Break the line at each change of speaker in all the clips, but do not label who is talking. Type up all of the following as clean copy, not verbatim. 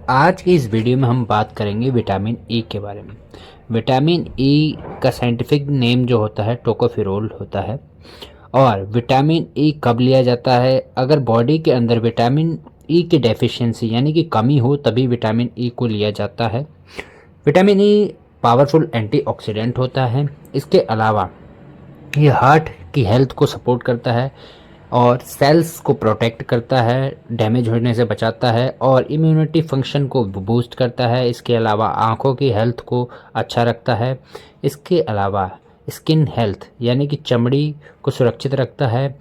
आज की इस वीडियो में हम बात करेंगे विटामिन ई के बारे में। विटामिन ई का साइंटिफिक नेम जो होता है टोकोफेरोल होता है। और विटामिन ई कब लिया जाता है? अगर बॉडी के अंदर विटामिन ई की डेफिशिएंसी यानी कि कमी हो तभी विटामिन ई को लिया जाता है। विटामिन ई पावरफुल एंटीऑक्सीडेंट होता है। इसके अलावा ये हार्ट की हेल्थ को सपोर्ट करता है और सेल्स को प्रोटेक्ट करता है, डैमेज होने से बचाता है और इम्यूनिटी फंक्शन को बूस्ट करता है। इसके अलावा आँखों की हेल्थ को अच्छा रखता है। इसके अलावा स्किन हेल्थ यानी कि चमड़ी को सुरक्षित रखता है,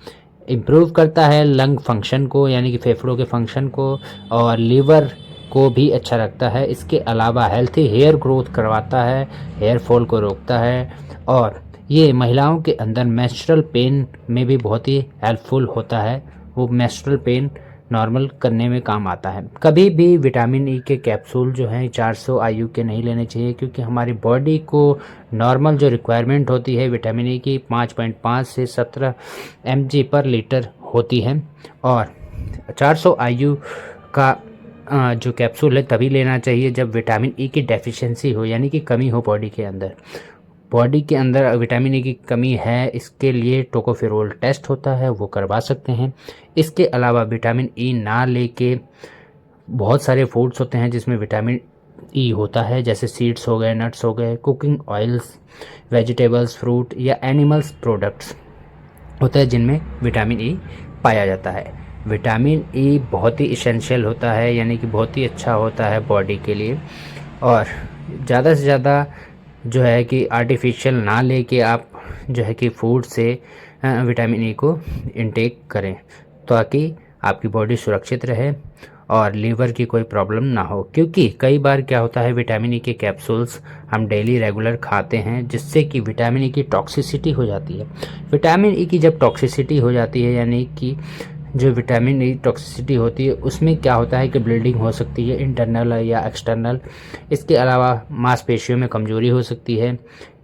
इम्प्रूव करता है लंग फंक्शन को यानी कि फेफड़ों के फंक्शन को और लीवर को भी अच्छा रखता है। इसके अलावा हेल्थी हेयर ग्रोथ करवाता है, हेयर फॉल को रोकता है और ये महिलाओं के अंदर मेंस्ट्रुअल पेन में भी बहुत ही हेल्पफुल होता है। वो मेंस्ट्रुअल पेन नॉर्मल करने में काम आता है। कभी भी विटामिन ई के कैप्सूल जो हैं 400 IU के नहीं लेने चाहिए, क्योंकि हमारी बॉडी को नॉर्मल जो रिक्वायरमेंट होती है विटामिन ई की 5.5 से 17 mg पर लीटर होती है। और 400 IU का जो कैप्सूल है तभी लेना चाहिए जब विटामिन ई की डेफिशिएंसी हो यानी कि कमी हो बॉडी के अंदर। बॉडी के अंदर विटामिन ई की कमी है, इसके लिए टोकोफेरोल टेस्ट होता है, वो करवा सकते हैं। इसके अलावा विटामिन ई ना लेके बहुत सारे फूड्स होते हैं जिसमें विटामिन ई होता है, जैसे सीड्स हो गए, नट्स हो गए, कुकिंग ऑयल्स, वेजिटेबल्स, फ्रूट या एनिमल्स प्रोडक्ट्स होते हैं जिनमें विटामिन ई पाया जाता है। विटामिन ई बहुत ही इसेंशियल होता है यानी कि बहुत ही अच्छा होता है बॉडी के लिए। और ज़्यादा से ज़्यादा जो है कि आर्टिफिशियल ना लेके आप जो है कि फूड से विटामिन ई को इनटेक करें ताकि आपकी बॉडी सुरक्षित रहे और लीवर की कोई प्रॉब्लम ना हो। क्योंकि कई बार क्या होता है विटामिन ई के कैप्सूल्स हम डेली रेगुलर खाते हैं जिससे कि विटामिन ई की टॉक्सिसिटी हो जाती है। विटामिन ई की जब टॉक्सिसिटी हो जाती है यानी कि जो विटामिन ई टॉक्सिसिटी होती है उसमें क्या होता है कि ब्लीडिंग हो सकती है, इंटरनल या एक्सटर्नल। इसके अलावा मांसपेशियों में कमजोरी हो सकती है।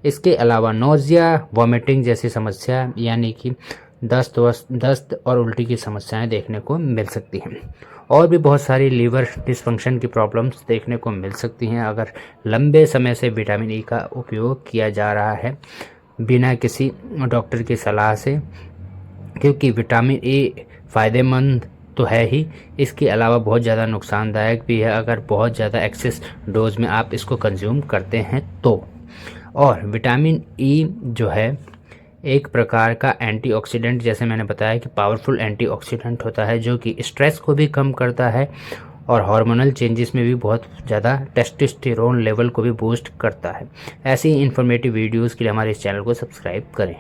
इसके अलावा नोज़िया, वॉमिटिंग जैसी समस्या यानी कि दस्त और उल्टी की समस्याएं देखने को मिल सकती हैं। और भी बहुत सारी लीवर डिसफंक्शन की प्रॉब्लम्स देखने को मिल सकती हैं अगर लंबे समय से विटामिन ई का उपयोग किया जा रहा है बिना किसी डॉक्टर की सलाह से। क्योंकि विटामिन ई फ़ायदेमंद तो है ही, इसके अलावा बहुत ज़्यादा नुकसानदायक भी है अगर बहुत ज़्यादा एक्सेस डोज में आप इसको कंज्यूम करते हैं तो। और विटामिन ई जो है एक प्रकार का एंटीऑक्सीडेंट, जैसे मैंने बताया कि पावरफुल एंटीऑक्सीडेंट होता है जो कि स्ट्रेस को भी कम करता है और हार्मोनल चेंजेस में भी बहुत ज़्यादा टेस्टोस्टेरोन लेवल को भी बूस्ट करता है। ऐसी ही इन्फॉर्मेटिव वीडियोज़ के लिए हमारे इस चैनल को सब्सक्राइब करें।